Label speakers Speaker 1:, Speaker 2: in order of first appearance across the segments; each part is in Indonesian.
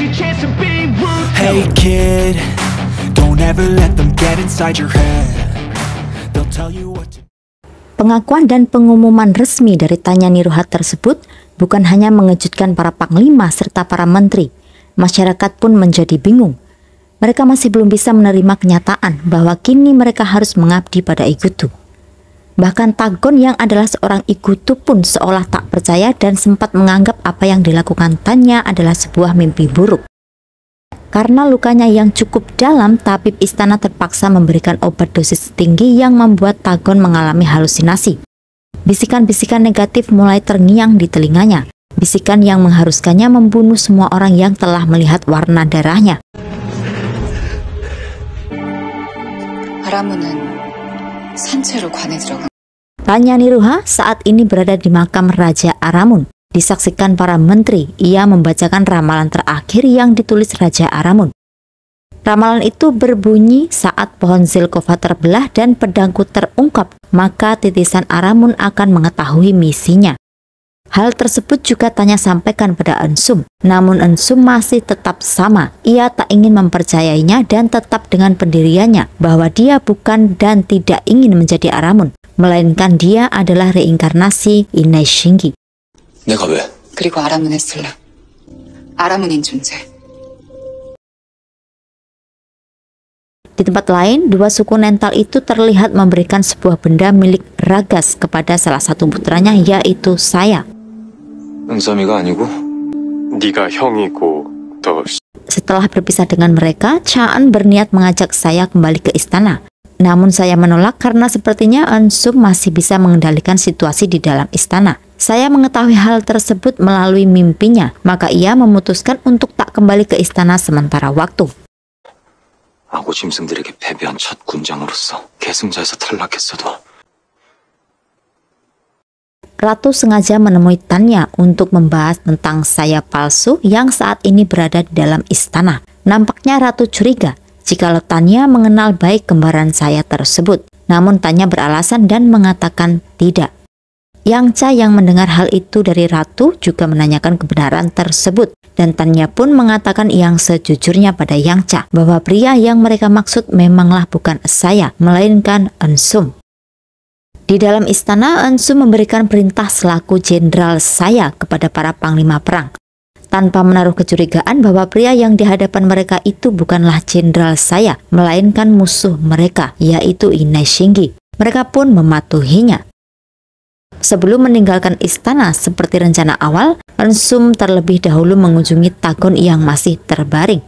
Speaker 1: Hey kid, don't ever let them get inside your head. They'll tell you what to.
Speaker 2: Pengakuan dan pengumuman resmi dari Tanya Nirruha tersebut bukan hanya mengejutkan para panglima serta para menteri, masyarakat pun menjadi bingung. Mereka masih belum bisa menerima kenyataan bahwa kini mereka harus mengabdi pada Igutu. Bahkan Tagon yang adalah seorang Igutu pun seolah tak percaya dan sempat menganggap apa yang dilakukan Tanya adalah sebuah mimpi buruk. Karena lukanya yang cukup dalam, tabib istana terpaksa memberikan obat dosis tinggi yang membuat Tagon mengalami halusinasi. Bisikan-bisikan negatif mulai terngiang di telinganya. Bisikan yang mengharuskannya membunuh semua orang yang telah melihat warna darahnya. Tanya Nirruha saat ini berada di makam Raja Aramun. Disaksikan para menteri, ia membacakan ramalan terakhir yang ditulis Raja Aramun. Ramalan itu berbunyi saat pohon Zelkova terbelah dan pedangku terungkap, maka titisan Aramun akan mengetahui misinya. Hal tersebut juga Tanya sampaikan pada Ensum, namun Ensum masih tetap sama. Ia tak ingin mempercayainya dan tetap dengan pendiriannya bahwa dia bukan dan tidak ingin menjadi Aramun, melainkan dia adalah reinkarnasi Inai Shingi.
Speaker 3: 내가 왜?
Speaker 4: 그리고 아라문의 슬라, 아라문인 존재.
Speaker 2: Di tempat lain, dua suku Nental itu terlihat memberikan sebuah benda milik Ragas kepada salah satu putranya, yaitu saya.
Speaker 3: 응삼이가 아니고 네가 형이고 더.
Speaker 2: Setelah berpisah dengan mereka, Chaan berniat mengajak saya kembali ke istana. Namun saya menolak karena sepertinya Ensum masih bisa mengendalikan situasi di dalam istana. Saya mengetahui hal tersebut melalui mimpinya, maka ia memutuskan untuk tak kembali ke istana sementara waktu.
Speaker 3: 아고 짐승들에게 패배한 첫 군장으로서 계승자에서 탈락했어도.
Speaker 2: Ratu sengaja menemui Tanya untuk membahas tentang saya palsu yang saat ini berada di dalam istana. Nampaknya Ratu curiga jikalau Tanya mengenal baik kembaran saya tersebut. Namun Tanya beralasan dan mengatakan tidak. Yang Cha yang mendengar hal itu dari Ratu juga menanyakan kebenaran tersebut. Dan Tanya pun mengatakan yang sejujurnya pada Yang Cha bahwa pria yang mereka maksud memanglah bukan saya, melainkan Ensum. Di dalam istana, Ensum memberikan perintah selaku jenderal saya kepada para panglima perang. Tanpa menaruh kecurigaan bahwa pria yang di hadapan mereka itu bukanlah jenderal saya, melainkan musuh mereka, yaitu Inai Shingi. Mereka pun mematuhinya. Sebelum meninggalkan istana seperti rencana awal, Ensum terlebih dahulu mengunjungi Tagon yang masih terbaring.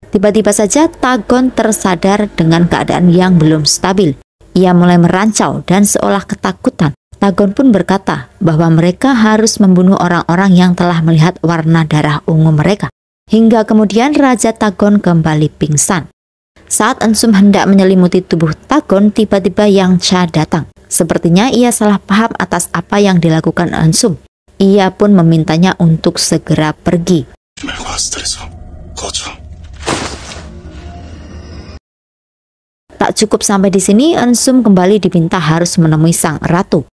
Speaker 2: Tiba-tiba saja Tagon tersadar dengan keadaan yang belum stabil. Ia mulai merancau dan seolah ketakutan. Tagon pun berkata bahwa mereka harus membunuh orang-orang yang telah melihat warna darah ungu mereka. Hingga kemudian Raja Tagon kembali pingsan. Saat Ensum hendak menyelimuti tubuh Tagon, tiba-tiba Yang Cha datang. Sepertinya ia salah paham atas apa yang dilakukan Ensum. Ia pun memintanya untuk segera pergi. Tak cukup sampai di sini, Ensum kembali diminta harus menemui sang ratu.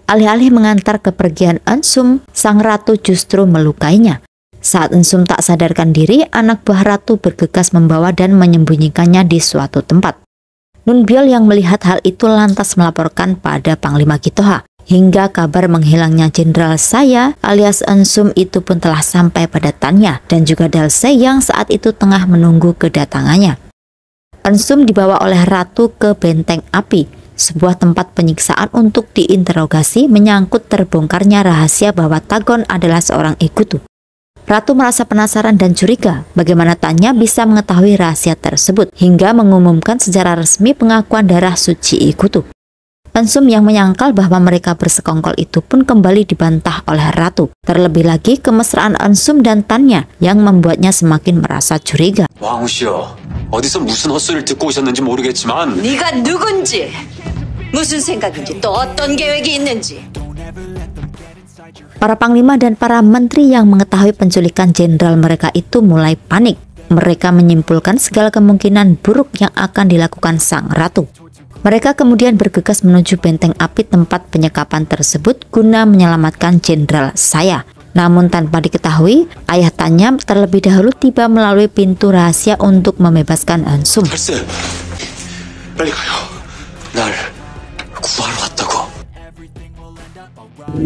Speaker 2: Alih-alih mengantar kepergian Ensum, sang ratu justru melukainya. Saat Ensum tak sadarkan diri, anak buah ratu bergegas membawa dan menyembunyikannya di suatu tempat. Nunbiol yang melihat hal itu lantas melaporkan pada Panglima Kitoha. Hingga kabar menghilangnya jenderal saya alias Ensum itu pun telah sampai pada Tanya dan juga Dalse yang saat itu tengah menunggu kedatangannya. Ensum dibawa oleh ratu ke benteng api, sebuah tempat penyiksaan untuk diinterogasi menyangkut terbongkarnya rahasia bahwa Tagon adalah seorang Igutu. Ratu merasa penasaran dan curiga bagaimana Tanya bisa mengetahui rahasia tersebut hingga mengumumkan secara resmi pengakuan darah suci Igutu. Ensum yang menyangkal bahwa mereka bersekongkol itu pun kembali dibantah oleh ratu. Terlebih lagi kemesraan Ensum dan Tanya yang membuatnya semakin merasa curiga.
Speaker 3: 왕우시여, 어디서 무슨 헛소리를 듣고 오셨는지 모르겠지만
Speaker 4: 네가 누군지, 무슨 생각인지, 또 어떤 계획이 있는지.
Speaker 2: Para panglima dan para menteri yang mengetahui penculikan jenderal mereka itu mulai panik. Mereka menyimpulkan segala kemungkinan buruk yang akan dilakukan sang ratu. Mereka kemudian bergegas menuju benteng api tempat penyekapan tersebut guna menyelamatkan jenderal saya. Namun tanpa diketahui, ayah Tanya terlebih dahulu tiba melalui pintu rahasia untuk membebaskan Eun-sum.
Speaker 3: 글쎄, 빨리 가요. 날 구하러 왔다고.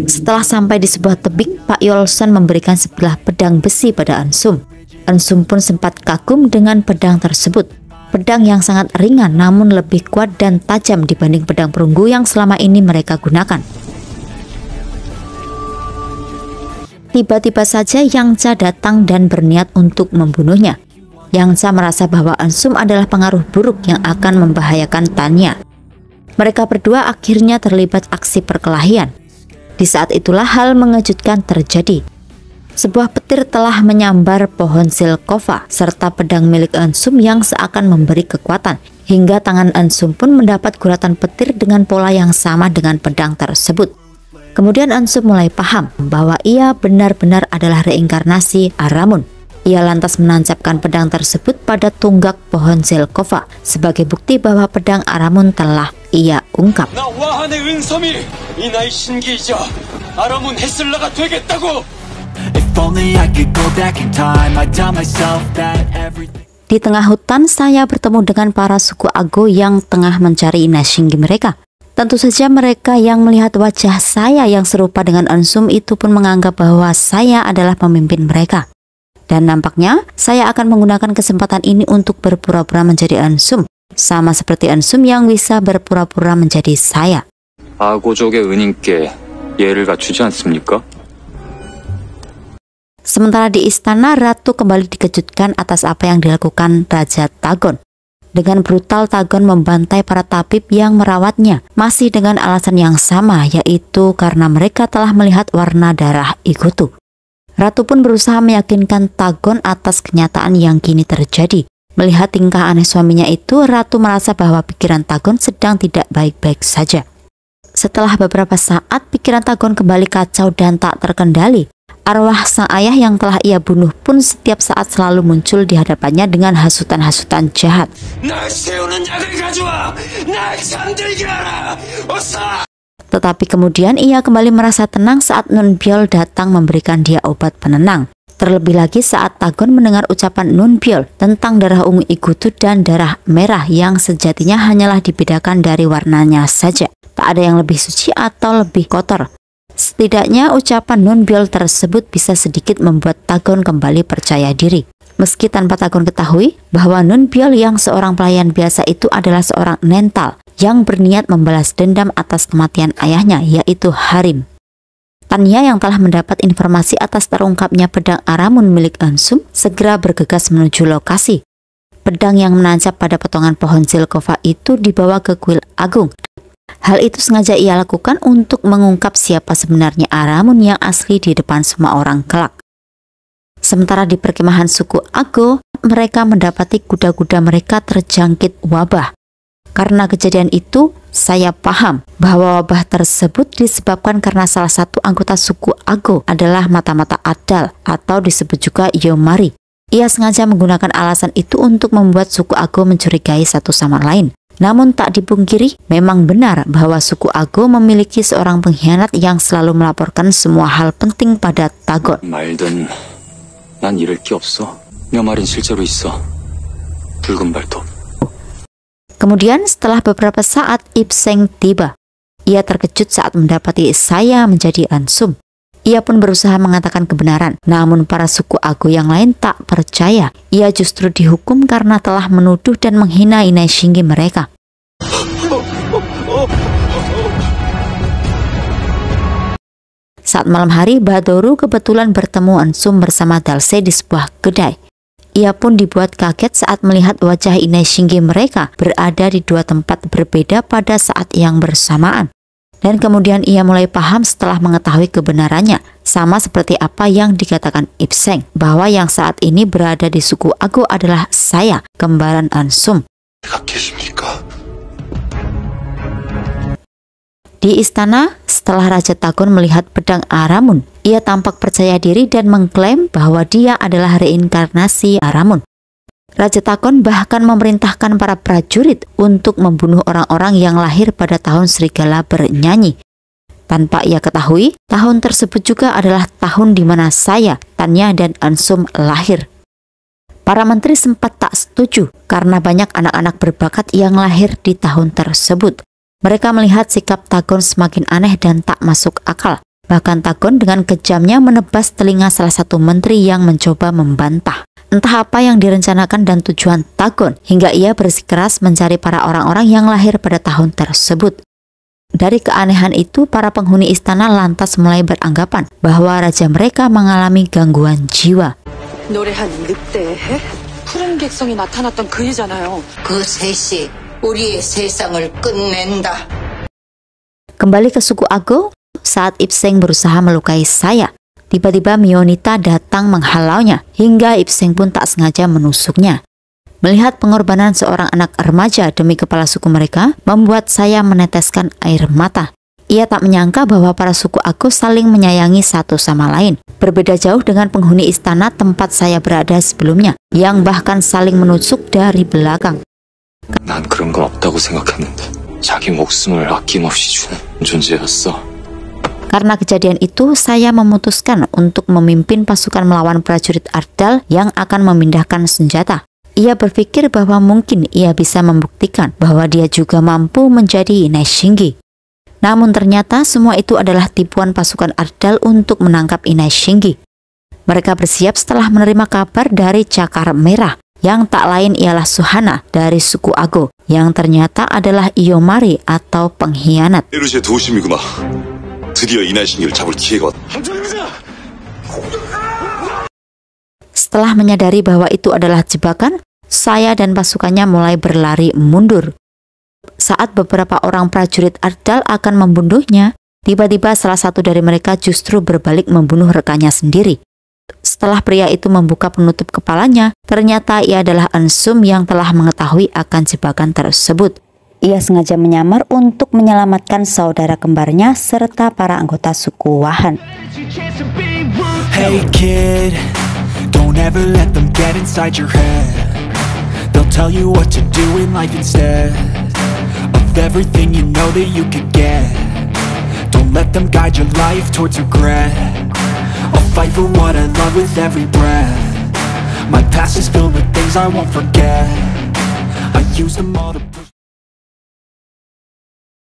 Speaker 2: Setelah sampai di sebuah tebing, Pak Yeol-sun memberikan sebilah pedang besi pada Eun-sum. Eun-sum pun sempat kagum dengan pedang tersebut. Pedang yang sangat ringan namun lebih kuat dan tajam dibanding pedang perunggu yang selama ini mereka gunakan. Tiba-tiba saja Yang Cha datang dan berniat untuk membunuhnya. Yang Cha merasa bahwa Eun-sum adalah pengaruh buruk yang akan membahayakan Tanya. Mereka berdua akhirnya terlibat aksi perkelahian. Di saat itulah hal mengejutkan terjadi. Sebuah petir telah menyambar pohon silkova serta pedang milik Eun-sum yang seakan memberi kekuatan, hingga tangan Eun-sum pun mendapat guratan petir dengan pola yang sama dengan pedang tersebut. Kemudian Eun-sum mulai paham bahwa ia benar-benar adalah reinkarnasi Aramun. Ia lantas menancapkan pedang tersebut pada tunggak pohon silkova sebagai bukti bahwa pedang Aramun telah ia ungkap.
Speaker 3: 나 와한의 은섬이 이 나이 신기이자 아라문 헤슬라가 되겠다고.
Speaker 1: If only I could go back in time, I'd tell myself that everything.
Speaker 2: Di tengah hutan, saya bertemu dengan para suku Ago yang tengah mencari Ina Shingi mereka. Tentu saja mereka yang melihat wajah saya yang serupa dengan Eun-sum itu pun menganggap bahwa saya adalah pemimpin mereka. Dan nampaknya saya akan menggunakan kesempatan ini untuk berpura-pura menjadi Eun-sum, sama seperti Eun-sum yang bisa berpura-pura menjadi saya.
Speaker 3: 아고족의 은인께 예를 갖추지 않습니까?
Speaker 2: Sementara di istana, Ratu kembali dikejutkan atas apa yang dilakukan Raja Tagon. Dengan brutal Tagon membantai para tabib yang merawatnya, masih dengan alasan yang sama, yaitu karena mereka telah melihat warna darah Igutu. Ratu pun berusaha meyakinkan Tagon atas kenyataan yang kini terjadi. Melihat tingkah aneh suaminya itu, Ratu merasa bahwa pikiran Tagon sedang tidak baik-baik saja. Setelah beberapa saat, pikiran Tagon kembali kacau dan tak terkendali. Arwah sang ayah yang telah ia bunuh pun setiap saat selalu muncul di hadapannya dengan hasutan-hasutan jahat.
Speaker 3: 날 세우는 약을 가져와! 날 잠들게 하라! 어서!
Speaker 2: Tetapi kemudian ia kembali merasa tenang saat Nunbyol datang memberikan dia obat penenang. Terlebih lagi saat Tagon mendengar ucapan Nunbyol tentang darah ungu Igutu dan darah merah yang sejatinya hanyalah dibedakan dari warnanya saja. Tak ada yang lebih suci atau lebih kotor. Setidaknya ucapan Nunbyol tersebut bisa sedikit membuat Tagon kembali percaya diri. Meski tanpa Tagon ketahui bahwa Nunbyol yang seorang pelayan biasa itu adalah seorang nental yang berniat membalas dendam atas kematian ayahnya, yaitu Harim. Tanya yang telah mendapat informasi atas terungkapnya pedang Aramun milik Eun-sum segera bergegas menuju lokasi. Pedang yang menancap pada potongan pohon silkova itu dibawa ke kuil agung. Hal itu sengaja ia lakukan untuk mengungkap siapa sebenarnya Aramun yang asli di depan semua orang kelak. Sementara di perkemahan suku Ago, mereka mendapati kuda-kuda mereka terjangkit wabah. Karena kejadian itu, saya paham bahwa wabah tersebut disebabkan karena salah satu anggota suku Ago adalah mata-mata Adal atau disebut juga Yomari. Ia sengaja menggunakan alasan itu untuk membuat suku Ago mencurigai satu sama lain. Namun tak dipungkiri, memang benar bahwa suku Ago memiliki seorang pengkhianat yang selalu melaporkan semua hal penting pada Tagon.
Speaker 3: 말든 난 잃을 게 없어. 녀말은 실제로 있어. 붉은 발톱.
Speaker 2: Kemudian setelah beberapa saat Ipseng tiba. Ia terkejut saat mendapati saya menjadi Eun-sum. Ia pun berusaha mengatakan kebenaran, namun para suku Ago yang lain tak percaya. Ia justru dihukum karena telah menuduh dan menghina Ina Shingi mereka. Saat malam hari, Badoru kebetulan bertemu Eun-sum bersama Dalse di sebuah kedai. Ia pun dibuat kaget saat melihat wajah Ina Shingi mereka berada di dua tempat berbeda pada saat yang bersamaan. Dan kemudian ia mulai paham setelah mengetahui kebenarannya, sama seperti apa yang dikatakan Ipseng, bahwa yang saat ini berada di suku Ago adalah saya, kembaran Eun-sum. Di istana, setelah Raja Tagon melihat pedang Aramun, ia tampak percaya diri dan mengklaim bahwa dia adalah reinkarnasi Aramun. Raja Tagon bahkan memerintahkan para prajurit untuk membunuh orang-orang yang lahir pada tahun serigala bernyanyi. Tanpa ia ketahui, tahun tersebut juga adalah tahun di mana saya, Tanya, dan Ansum lahir. Para menteri sempat tak setuju karena banyak anak-anak berbakat yang lahir di tahun tersebut. Mereka melihat sikap Tagon semakin aneh dan tak masuk akal. Bahkan Tagon dengan kejamnya menebas telinga salah satu menteri yang mencoba membantah. Entah apa yang direncanakan dan tujuan Tagon, hingga ia bersikeras mencari para orang-orang yang lahir pada tahun tersebut. Dari keanehan itu, para penghuni istana lantas mulai beranggapan bahwa raja mereka mengalami gangguan jiwa.
Speaker 4: 노래하는 늑대의 해? 푸른 객성이 나타났던 그이잖아요. 그 셋이 우리의 세상을 끝낸다.
Speaker 2: Kembali ke suku Ago, saat Ipseng berusaha melukai saya, tiba-tiba Mionita datang menghalaunya, hingga Ipseng pun tak sengaja menusuknya. Melihat pengorbanan seorang anak remaja demi kepala suku mereka, membuat saya meneteskan air mata. Ia tak menyangka bahwa para suku Ago saling menyayangi satu sama lain. Berbeda jauh dengan penghuni istana tempat saya berada sebelumnya, yang bahkan saling menusuk dari belakang.
Speaker 3: 난 그런 건 없다고 생각했는데 자기 목숨을 아낌없이 주는 존재였어.
Speaker 2: Karena kejadian itu, saya memutuskan untuk memimpin pasukan melawan prajurit Ardal yang akan memindahkan senjata. Ia berpikir bahwa mungkin ia bisa membuktikan bahwa dia juga mampu menjadi Inai Shinggi. Namun ternyata semua itu adalah tipuan pasukan Ardal untuk menangkap Inai Shinggi. Mereka bersiap setelah menerima kabar dari Cakar Merah, yang tak lain ialah Suhana dari suku Ago, yang ternyata adalah Iyomari atau pengkhianat.
Speaker 5: 에루시의 도우심이구나. 드디어 이날 신기를 잡을 기회가 왔다.
Speaker 2: Setelah menyadari bahwa itu adalah jebakan, saya dan pasukannya mulai berlari mundur. Saat beberapa orang prajurit Ardal akan membunuhnya, tiba-tiba salah satu dari mereka justru berbalik membunuh rekannya sendiri. Setelah pria itu membuka penutup kepalanya, ternyata ia adalah Ansum yang telah mengetahui akan jebakan tersebut. Ia sengaja menyamar untuk menyelamatkan saudara kembarnya serta para anggota suku Wahan.
Speaker 1: Hey kid, don't ever let them get inside your head. They'll tell you what to do in life instead of everything you know that you could get. Don't let them guide your life towards regret. I'll fight for what I love with every breath. My past is filled with things I won't forget. I use them all to